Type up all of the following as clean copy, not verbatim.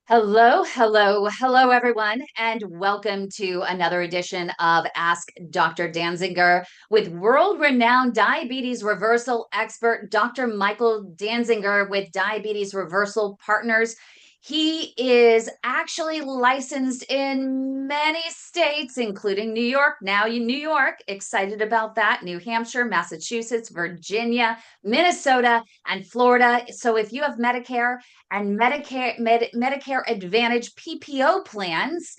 Hello, hello, hello, everyone, and welcome to another edition of Ask Dr. Dansinger with world-renowned diabetes reversal expert Dr. Michael Dansinger with Diabetes Reversal Partners. He is actually licensed in many states, including New York. Now, New York, excited about that. New Hampshire, Massachusetts, Virginia, Minnesota, and Florida. So if you have Medicare and Medicare Advantage PPO plans,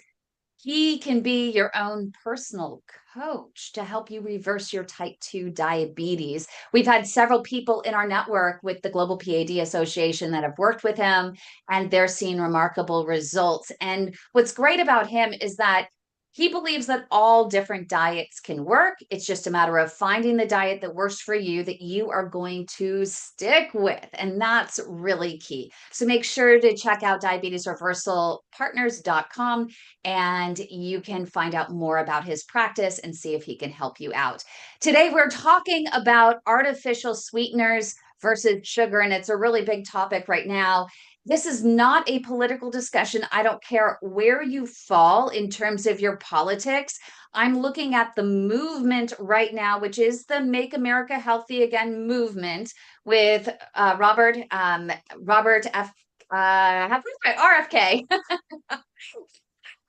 he can be your own personal coach to help you reverse your type 2 diabetes. We've had several people in our network with the Global PAD Association that have worked with him, and they're seeing remarkable results. And what's great about him is that he believes that all different diets can work. It's just a matter of finding the diet that works for you, that you are going to stick with. And that's really key. So make sure to check out diabetesreversalpartners.com and you can find out more about his practice and see if he can help you out. Today, we're talking about artificial sweeteners versus sugar, and it's a really big topic right now. This is not a political discussion. I don't care where you fall in terms of your politics. I'm looking at the movement right now, which is the Make America Healthy Again movement with Robert F. RFK.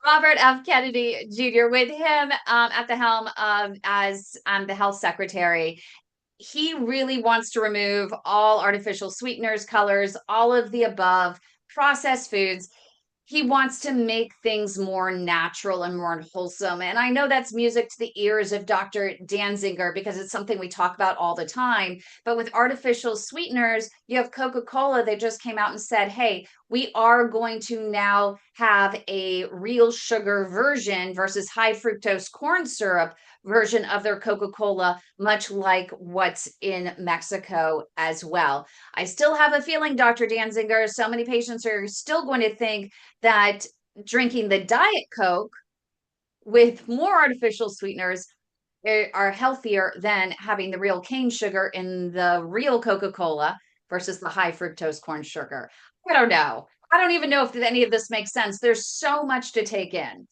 Robert F. Kennedy Jr. with him at the helm as the health secretary. He really wants to remove all artificial sweeteners, colors, all of the above, processed foods. He wants to make things more natural and more wholesome. And I know that's music to the ears of Dr. Dansinger because it's something we talk about all the time. But with artificial sweeteners, you have Coca-Cola. They just came out and said, hey, we are going to now have a real sugar version versus high fructose corn syrup version of their Coca-Cola, much like what's in Mexico as well. I still have a feeling, Dr. Dansinger, so many patients are still going to think that drinking the Diet Coke with more artificial sweeteners are healthier than having the real cane sugar in the real Coca-Cola versus the high fructose corn sugar. I don't know. I don't even know if any of this makes sense. There's so much to take in.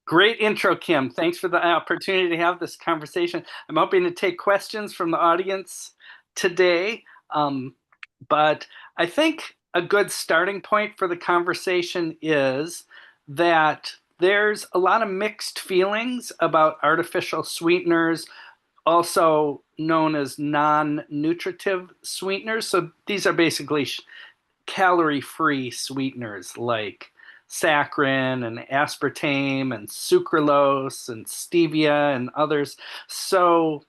Great intro, Kim. Thanks for the opportunity to have this conversation. I'm hoping to take questions from the audience today, but I think a good starting point for the conversation is that there's a lot of mixed feelings about artificial sweeteners, also known as non-nutritive sweeteners. So these are basically calorie-free sweeteners like saccharin and aspartame and sucralose and stevia and others. So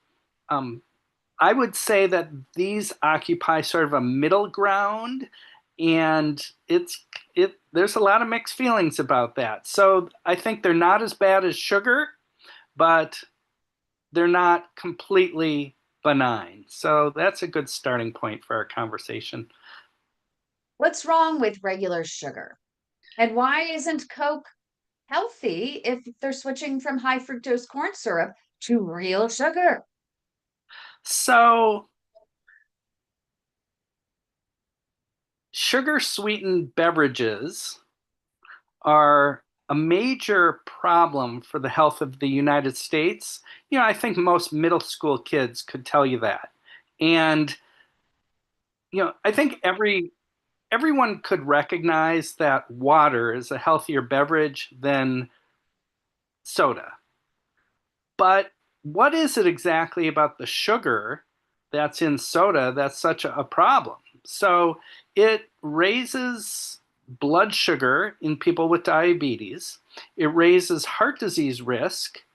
I would say that these occupy sort of a middle ground, and there's a lot of mixed feelings about that. So I think they're not as bad as sugar, but they're not completely benign. So that's a good starting point for our conversation. What's wrong with regular sugar? And why isn't Coke healthy if they're switching from high fructose corn syrup to real sugar? So sugar sweetened beverages are a major problem for the health of the United States. I think most middle school kids could tell you that. And, I think everyone could recognize that water is a healthier beverage than soda. But what is it exactly about the sugar that's in soda that's such a problem? So it raises blood sugar in people with diabetes. It raises heart disease risk.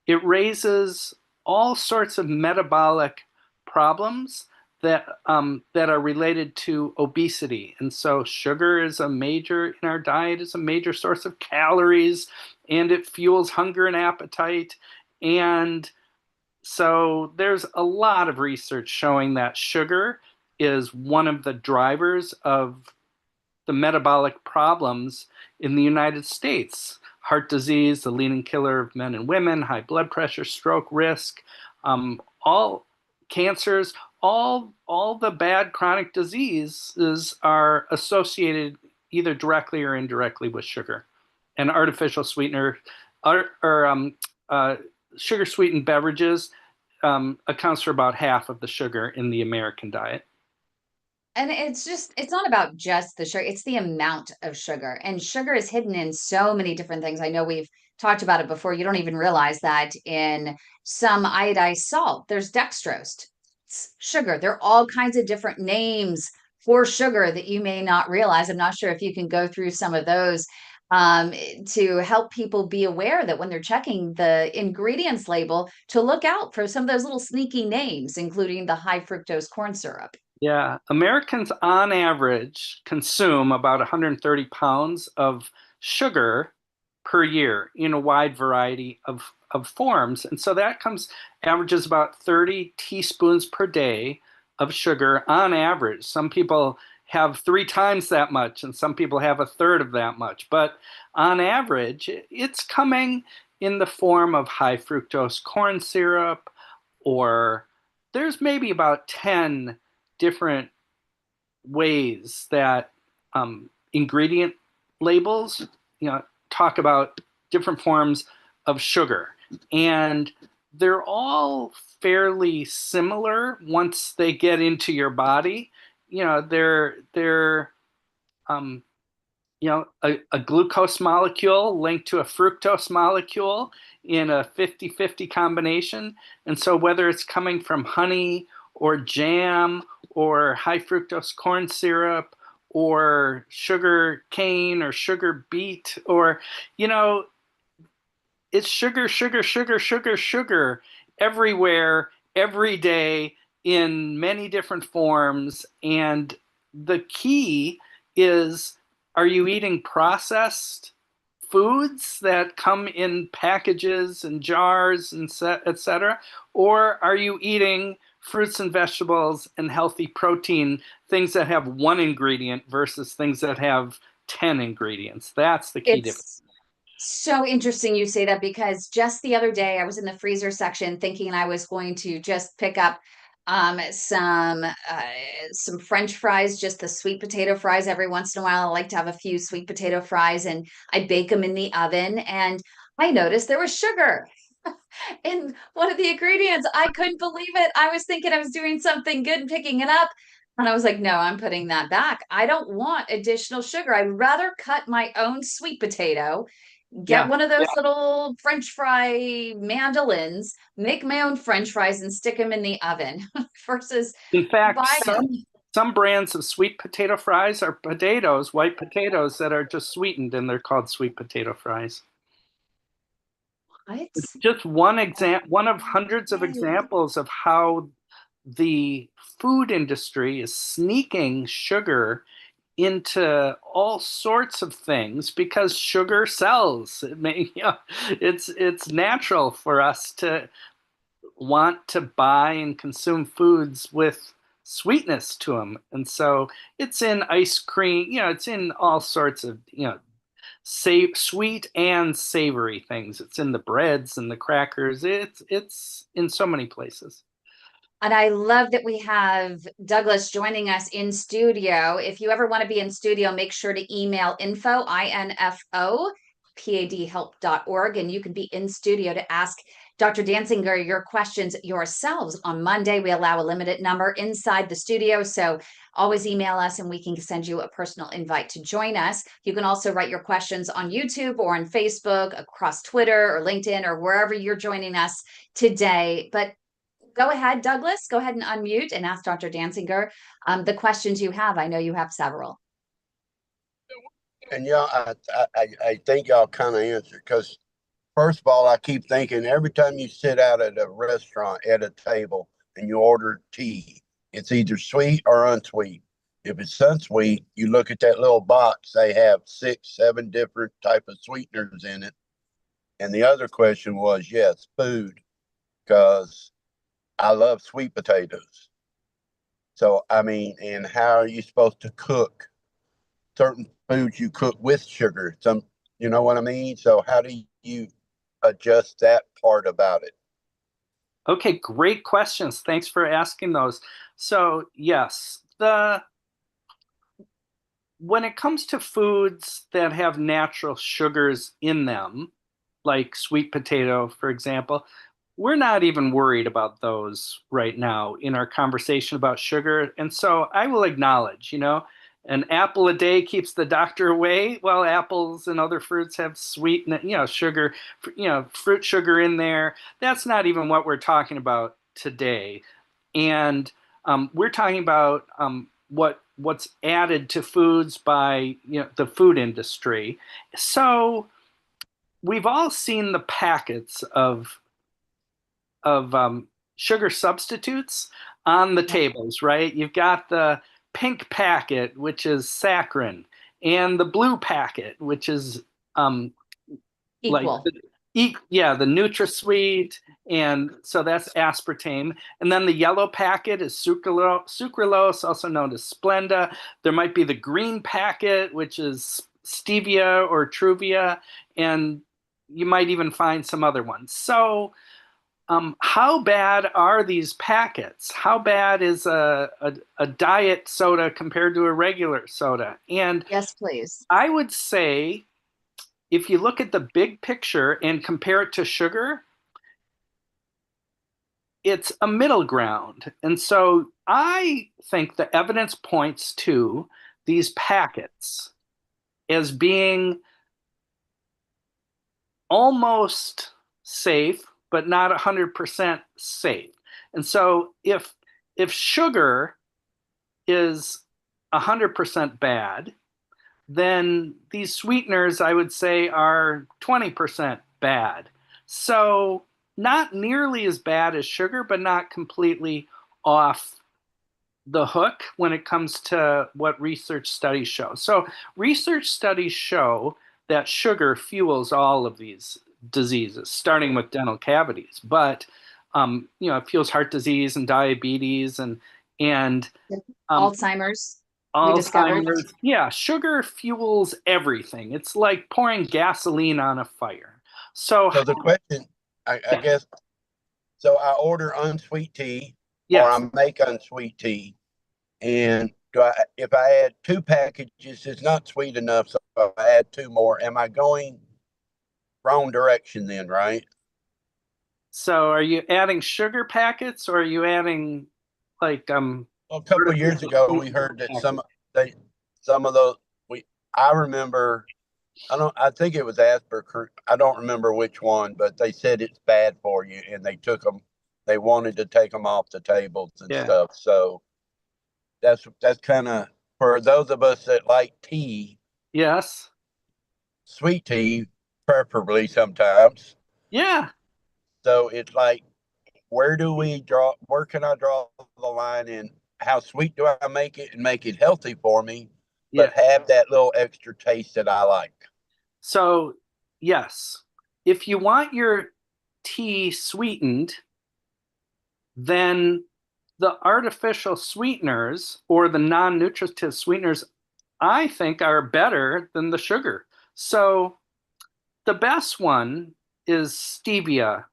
It raises all sorts of metabolic problems that are related to obesity. And so sugar is in our diet is a major source of calories, and it fuels hunger and appetite. And so there's a lot of research showing that sugar is one of the drivers of the metabolic problems in the United States. Heart disease, the leading killer of men and women, high blood pressure, stroke risk, all cancers, all the bad chronic diseases are associated either directly or indirectly with sugar. And artificial sweetener or uh, sugar sweetened beverages accounts for about half of the sugar in the American diet. And it's not about just the sugar, it's the amount of sugar. And sugar is hidden in so many different things. I know we've talked about it before. You don't even realize that in some iodized salt, there's dextrose, it's sugar. There are all kinds of different names for sugar that you may not realize. I'm not sure if you can go through some of those to help people be aware that when they're checking the ingredients label, to look out for some of those little sneaky names, including the high fructose corn syrup. Yeah, Americans on average consume about 130 pounds of sugar per year in a wide variety of forms. And so that averages about 30 teaspoons per day of sugar on average. Some people have 3 times that much, and some people have a third of that much. But on average, it's coming in the form of high fructose corn syrup, or there's maybe about 10 different ways that ingredient labels, talk about different forms of sugar, and they're all fairly similar once they get into your body. They're um, a glucose molecule linked to a fructose molecule in a 50-50 combination. And so whether it's coming from honey or jam or high fructose corn syrup or sugar cane or sugar beet, or, it's sugar, sugar, sugar, sugar, sugar everywhere, every day in many different forms. And the key is, are you eating processed foods that come in packages and jars and et cetera? Or are you eating fruits and vegetables and healthy protein, things that have one ingredient versus things that have 10 ingredients? That's the key difference. It's so interesting you say that, because just the other day I was in the freezer section thinking I was going to just pick up some French fries, just the sweet potato fries. Every once in a while I like to have a few sweet potato fries, and I bake them in the oven, and I noticed there was sugar in one of the ingredients. I couldn't believe it. I was thinking I was doing something good and picking it up. And I was like, no, I'm putting that back. I don't want additional sugar. I'd rather cut my own sweet potato, get Yeah. one of those little French fry mandolins, make my own French fries and stick them in the oven versus In fact, buying. some brands of sweet potato fries are potatoes, white potatoes that are just sweetened, and they're called sweet potato fries. What? Just one of hundreds of examples of how the food industry is sneaking sugar into all sorts of things because sugar sells. It's natural for us to want to buy and consume foods with sweetness to them. And so it's in ice cream, it's in all sorts of, sweet and savory things. It's in the breads and the crackers. It's in so many places. And I love that we have Douglas joining us in studio. If you ever want to be in studio, make sure to email info, INFO, padhelp.org, and you can be in studio to ask Dr. Dansinger your questions yourselves. On Monday, we allow a limited number inside the studio, so always email us and we can send you a personal invite to join us. You can also write your questions on YouTube or on Facebook, across Twitter or LinkedIn, or wherever you're joining us today. But go ahead, Douglas. Go ahead and unmute and ask Dr. Dansinger the questions you have. I know you have several. And I think y'all kind of answered, because first of all, I keep thinking every time you sit out at a restaurant at a table and you order tea, it's either sweet or unsweet. If it's unsweet, you look at that little box, they have 6, 7 different type of sweeteners in it. And the other question was, yes, food, because I love sweet potatoes. So, I mean, and how are you supposed to cook certain foods you cook with sugar? You know what I mean? So how do you adjust that part about it? Okay, great questions. Thanks for asking those. So yes, when it comes to foods that have natural sugars in them, like sweet potato, for example, we're not even worried about those right now in our conversation about sugar. And so I will acknowledge, an apple a day keeps the doctor away. Well, apples and other fruits have sweet, sugar, fruit sugar in there. That's not even what we're talking about today. And we're talking about what's added to foods by the food industry. So we've all seen the packets of sugar substitutes on the tables, right? You've got the pink packet, which is saccharin, and the blue packet, which is like Equal. the NutraSweet, and so that's aspartame. And then the yellow packet is sucralose, also known as Splenda. There might be the green packet, which is stevia or truvia, and you might even find some other ones. So how bad are these packets? How bad is a diet soda compared to a regular soda? And Yes, please. I would say if you look at the big picture and compare it to sugar, it's a middle ground. And so I think the evidence points to these packets as being almost safe, but not 100% safe. And so if sugar is 100% bad, then these sweeteners, I would say, are 20% bad. So not nearly as bad as sugar, but not completely off the hook when it comes to what research studies show. So research studies show that sugar fuels all of these diseases, starting with dental cavities. But it fuels heart disease and diabetes and Alzheimer's. We discovered. Alzheimer's. Yeah, sugar fuels everything. It's like pouring gasoline on a fire. So the question, I guess, so I order unsweet tea, or yes. I make unsweet tea, and if I add 2 packages, it's not sweet enough, so if I add 2 more, am I going wrong direction then, right? So are you adding sugar packets or are you adding like A couple of years ago we heard that some of those I remember, I think it was Asperger, I don't remember which one, but they said it's bad for you, and they wanted to take them off the tables and stuff. So that's kind of, for those of us that like tea, yes, sweet tea preferably sometimes. Yeah. So it's like, where can I draw the line in how sweet do I make it and make it healthy for me, but have that little extra taste that I like? So, yes, if you want your tea sweetened, then the artificial sweeteners or the non-nutritive sweeteners, I think, are better than the sugar. So the best one is stevia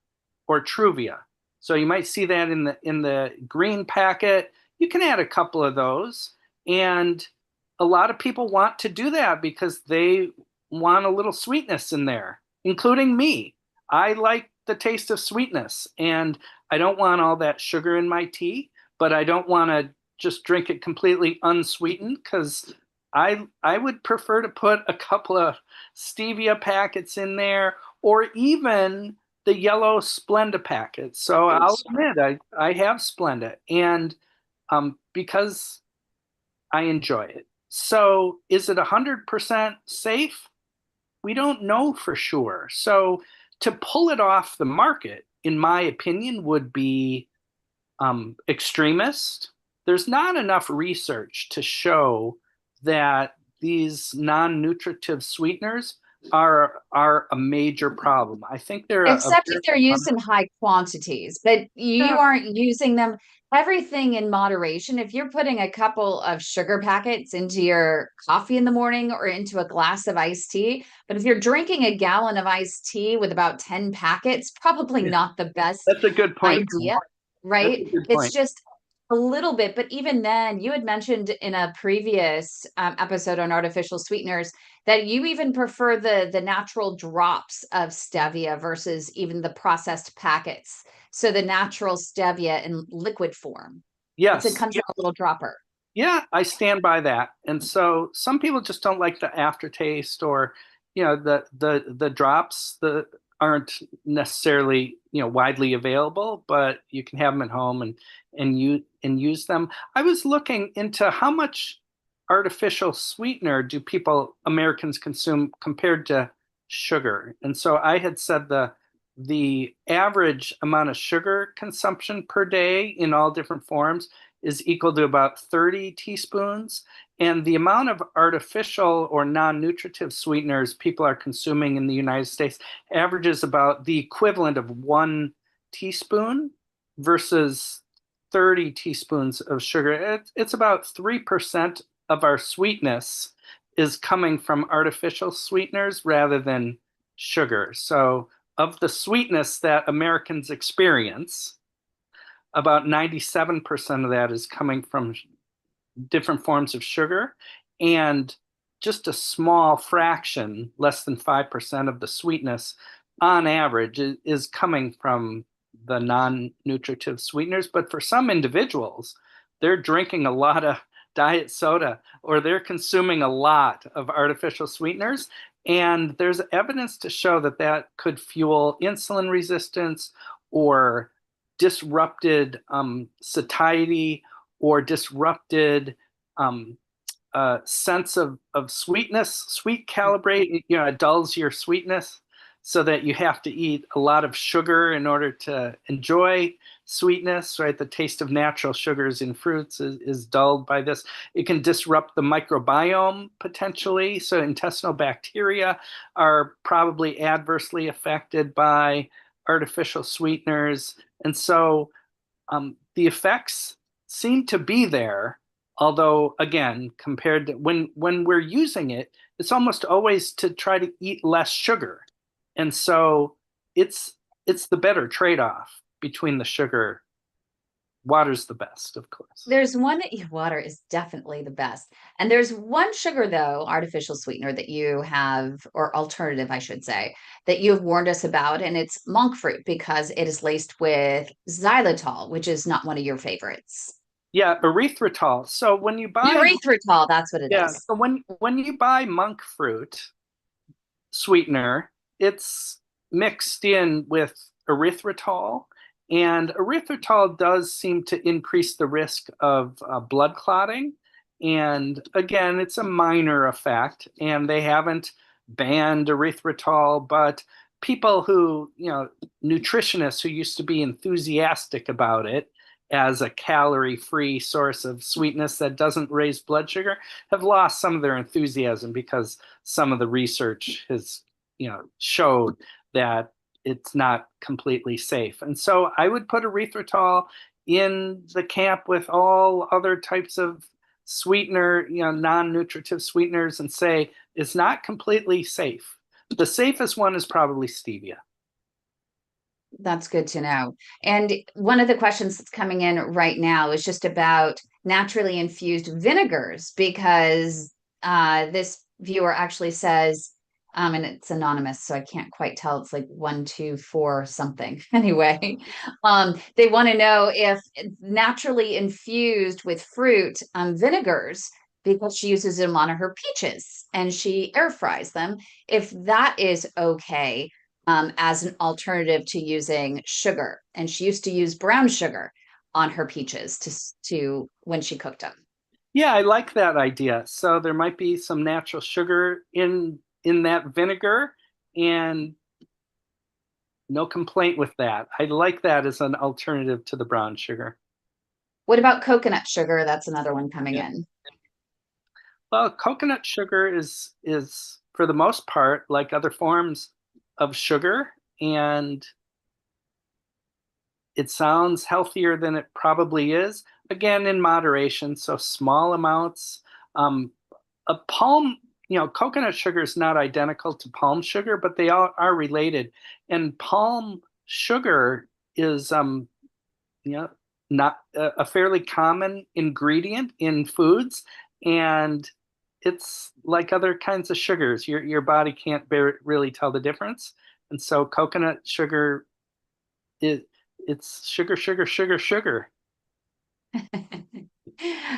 or truvia. So you might see that in the green packet. You can add a couple of those, and a lot of people want to do that because they want a little sweetness in there, including me. I like the taste of sweetness, and I don't want all that sugar in my tea, but I don't want to just drink it completely unsweetened because I would prefer to put a couple of stevia packets in there, or even the yellow Splenda packets. So I'll admit I have Splenda, and because I enjoy it. So is it 100% safe? We don't know for sure. So to pull it off the market, in my opinion, would be extremist. There's not enough research to show that these non-nutritive sweeteners are a major problem. I think they're except if they're used in high quantities, but you aren't using them. Everything in moderation. If you're putting a couple of sugar packets into your coffee in the morning or into a glass of iced tea, but if you're drinking a gallon of iced tea with about 10 packets, probably not the best That's a good point. idea, right? That's a good It's point. just A little bit, but even then, you had mentioned in a previous episode on artificial sweeteners that you even prefer the natural drops of stevia versus even the processed packets. So the natural stevia in liquid form. It Yes. comes in a little dropper. Yeah, I stand by that. And so some people just don't like the aftertaste, or, the drops that aren't necessarily, widely available, but you can have them at home and use them. I was looking into how much artificial sweetener do Americans consume compared to sugar. And so I had said the average amount of sugar consumption per day in all different forms is equal to about 30 teaspoons. And the amount of artificial or non-nutritive sweeteners people are consuming in the United States averages about the equivalent of 1 teaspoon versus 30 teaspoons of sugar. It's about 3% of our sweetness is coming from artificial sweeteners rather than sugar. So, of the sweetness that Americans experience, about 97% of that is coming from different forms of sugar, and just a small fraction, less than 5% of the sweetness on average is coming from the non-nutritive sweeteners. But for some individuals, they're drinking a lot of diet soda, or they're consuming a lot of artificial sweeteners. And there's evidence to show that that could fuel insulin resistance, or disrupted satiety, or disrupted sense of sweetness. Sweet calibrate, it dulls your sweetness, so that you have to eat a lot of sugar in order to enjoy sweetness, right? The taste of natural sugars in fruits is dulled by this. It can disrupt the microbiome potentially. So intestinal bacteria are probably adversely affected by artificial sweeteners. And so the effects seem to be there, although again, compared to when we're using it, it's almost always to try to eat less sugar. And so it's the better trade-off between the sugar. Water's the best, of course. There's one, water is definitely the best. And there's one sugar, though, artificial sweetener that you have, or alternative, I should say, that you have warned us about, and it's monk fruit because it is laced with xylitol, which is not one of your favorites. Yeah, erythritol. So when you buy Erythritol, that's what it yeah, is. so when you buy monk fruit sweetener, it's mixed in with erythritol, and erythritol does seem to increase the risk of blood clotting. And again, it's a minor effect, and they haven't banned erythritol, but people who, nutritionists who used to be enthusiastic about it as a calorie-free source of sweetness that doesn't raise blood sugar have lost some of their enthusiasm, because some of the research has, showed that it's not completely safe. And so I would put erythritol in the camp with all other types of sweetener, non-nutritive sweeteners, and say it's not completely safe. The safest one is probably stevia. That's good to know. And one of the questions that's coming in right now is just about naturally infused vinegars, because this viewer actually says, and it's anonymous, so I can't quite tell. It's like 124 something. Anyway, they want to know if naturally infused with fruit vinegars, because she uses them on her peaches and she air fries them, if that is okay as an alternative to using sugar. And she used to use brown sugar on her peaches to when she cooked them. Yeah, I like that idea. So there might be some natural sugar in that vinegar, and no complaint with that. I like that as an alternative to the brown sugar. What about coconut sugar? That's another one coming Yeah. in. Well, coconut sugar is for the most part like other forms of sugar, and it sounds healthier than it probably is. Again, in moderation, so small amounts. A palm, coconut sugar is not identical to palm sugar, but they all are related. And palm sugar is, not a fairly common ingredient in foods, and it's like other kinds of sugars. Your body can't really tell the difference, and so coconut sugar it it's sugar, sugar, sugar, sugar.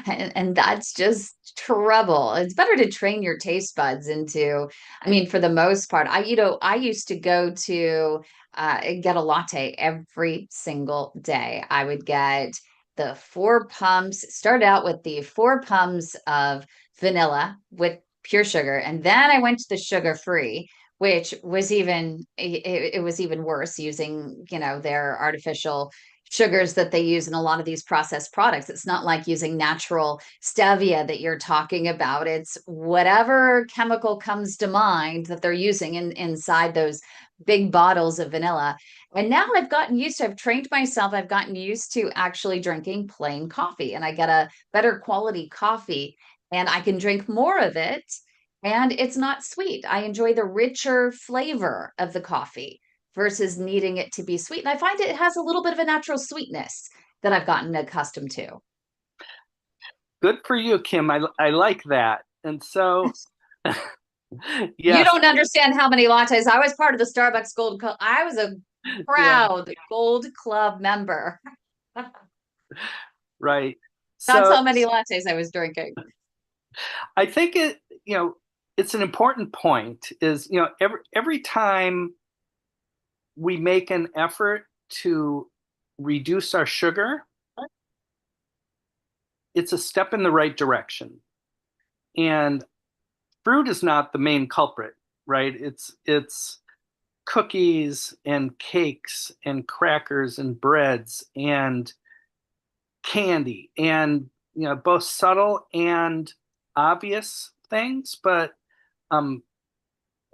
And that's just trouble. It's better to train your taste buds into, I mean, for the most part, I used to go to get a latte every single day. I would get the 4 pumps, start out with the 4 pumps of vanilla with pure sugar. And then I went to the sugar free, which was it was even worse using, their artificial sugars that they use in a lot of these processed products. It's not like using natural stevia that you're talking about. It's whatever chemical comes to mind that they're using inside those big bottles of vanilla. And now I've trained myself, I've gotten used to actually drinking plain coffee, and I get a better quality coffee and I can drink more of it. And it's not sweet. I enjoy the richer flavor of the coffee versus needing it to be sweet. And I find it has a little bit of a natural sweetness that I've gotten accustomed to. Good for you, Kim. I like that. And so, You yes, don't understand how many lattes. I was part of the Starbucks Gold Club. I was a yeah, proud Gold Club member. right. That's So how many lattes I was drinking. I think it's an important point is, every time we make an effort to reduce our sugar, it's a step in the right direction. And fruit is not the main culprit, right? It's cookies and cakes and crackers and breads and candy and both subtle and obvious things, but um,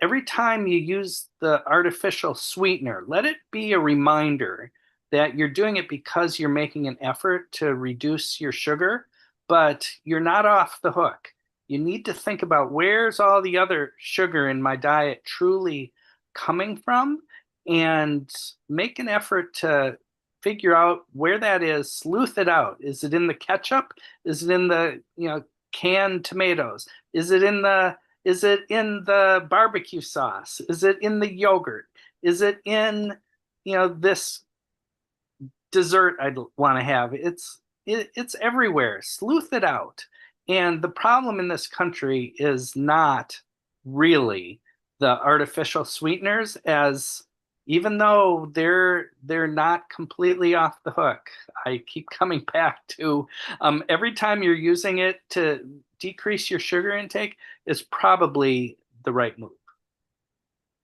every time you use the artificial sweetener, let it be a reminder that you're doing it because you're making an effort to reduce your sugar, but you're not off the hook. You need to think about, where's all the other sugar in my diet truly coming from, and make an effort to figure out where that is, sleuth it out. Is it in the ketchup? Is it in the, canned tomatoes? Is it in the barbecue sauce? Is it in the yogurt? Is it in, this dessert I'd want to have? It's everywhere. Sleuth it out. And the problem in this country is not really the artificial sweeteners, as even though they're not completely off the hook. I keep coming back to, every time you're using it to decrease your sugar intake is probably the right move.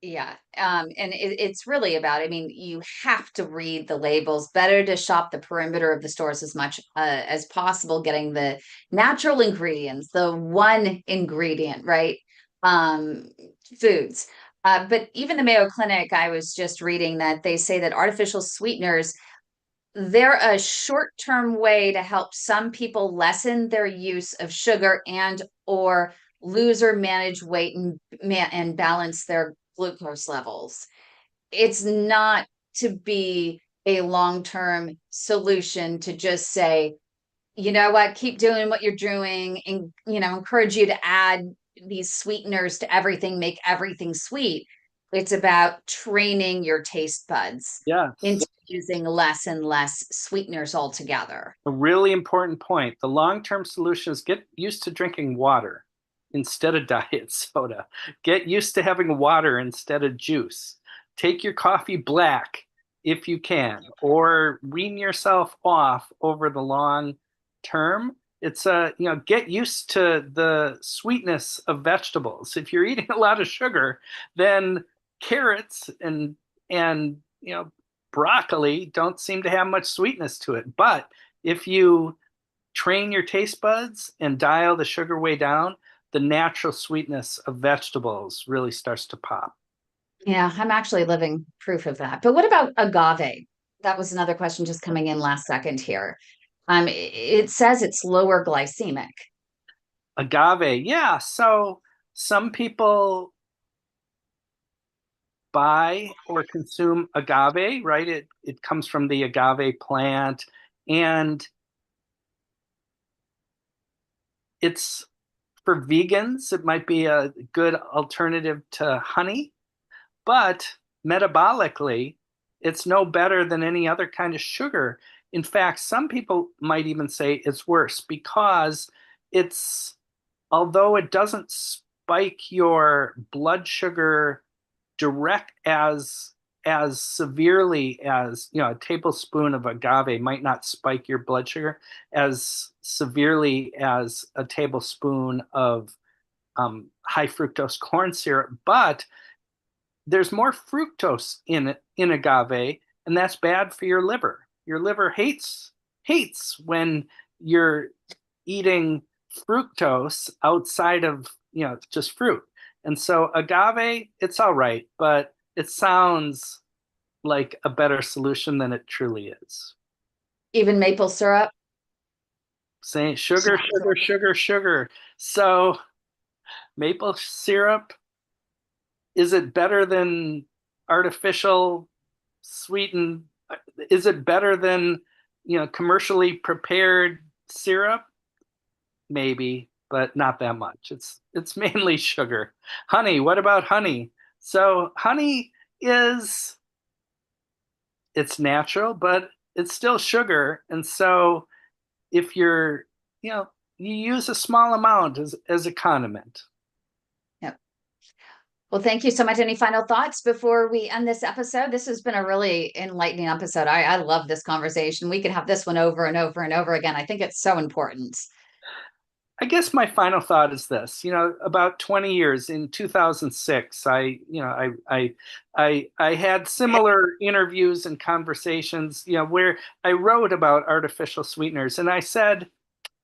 Yeah. And it's really about, I mean, you have to read the labels. Better to shop the perimeter of the stores as much as possible, getting the natural ingredients, the one ingredient, right? Um, Foods. But even the Mayo Clinic, I was just reading that they say that artificial sweeteners, they're a short-term way to help some people lessen their use of sugar and or lose or manage weight and balance their glucose levels. It's not to be a long-term solution to just say, you know what, keep doing what you're doing, and encourage you to add these sweeteners to everything, make everything sweet. It's about training your taste buds Yes. into using less and less sweeteners altogether. A really important point. The long-term solution is get used to drinking water instead of diet soda. Get used to having water instead of juice. Take your coffee black if you can, or wean yourself off over the long term. It's get used to the sweetness of vegetables. If you're eating a lot of sugar, then carrots and broccoli don't seem to have much sweetness to it. But if you train your taste buds and dial the sugar way down, the natural sweetness of vegetables really starts to pop. Yeah, I'm actually living proof of that. But what about agave? That was another question just coming in last second here. It says it's lower glycemic. Agave, yeah. So some people buy or consume agave, right? It comes from the agave plant, And it's for vegans, it might be a good alternative to honey, but metabolically, it's no better than any other kind of sugar. In fact, some people might even say it's worse because it's, although it doesn't spike your blood sugar direct as severely as, a tablespoon of agave might not spike your blood sugar as severely as a tablespoon of high fructose corn syrup, but there's more fructose in agave, and that's bad for your liver. Your liver hates when you're eating fructose outside of, just fruit. And so agave, it's all right, but it sounds like a better solution than it truly is. Even maple syrup. Saying sugar, sugar, sugar, sugar. So maple syrup, is it better than artificial sweetened? Is it better than, commercially prepared syrup? Maybe, but not that much. It's mainly sugar. Honey, what about honey? So honey it's natural, but it's still sugar. And so if you use a small amount as a condiment. Yep. Well, thank you so much. Any final thoughts before we end this episode? This has been a really enlightening episode. I love this conversation. We could have this one over and over and over again. I think it's so important. I guess my final thought is this, about 20 years in 2006, I had similar interviews and conversations, where I wrote about artificial sweeteners. And I said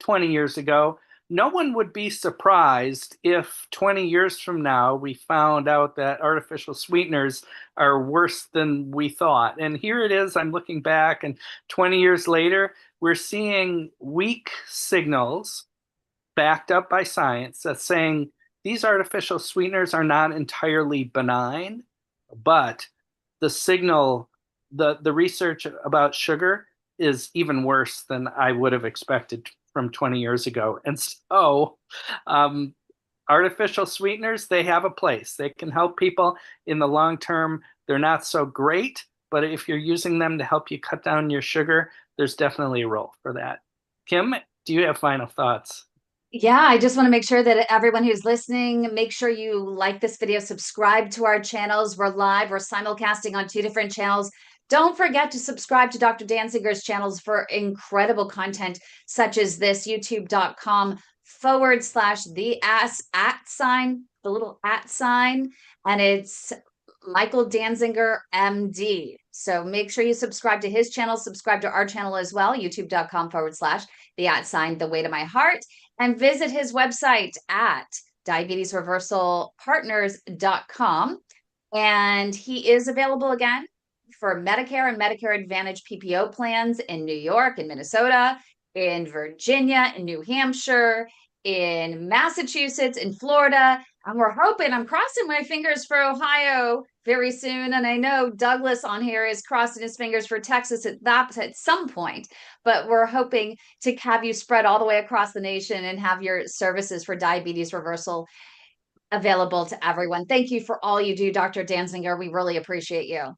20 years ago, no one would be surprised if 20 years from now we found out that artificial sweeteners are worse than we thought. And here it is, I'm looking back, and 20 years later, we're seeing weak signals backed up by science that's saying these artificial sweeteners are not entirely benign, but the signal, the research about sugar is even worse than I would have expected from 20 years ago. And so artificial sweeteners, they have a place. They can help people in the long term. They're not so great, but if you're using them to help you cut down your sugar, there's definitely a role for that. Kim, do you have final thoughts? Yeah, I just want to make sure that everyone who's listening, make sure you like this video, subscribe to our channels. We're live, we're simulcasting on 2 different channels. Don't forget to subscribe to Dr. Dansinger's channels for incredible content such as this, youtube.com/the little @ sign, and it's Michael Dansinger, MD. So make sure you subscribe to his channel, subscribe to our channel as well, youtube.com/the @ the way to my heart. And visit his website at diabetesreversalpartners.com. And he is available again for Medicare and Medicare Advantage PPO plans in New York, in Minnesota, in Virginia, in New Hampshire, in Massachusetts, in Florida. And we're hoping, I'm crossing my fingers for Ohio very soon. And I know Douglas on here is crossing his fingers for Texas at some point. But we're hoping to have you spread all the way across the nation and have your services for diabetes reversal available to everyone. Thank you for all you do, Dr. Dansinger. We really appreciate you.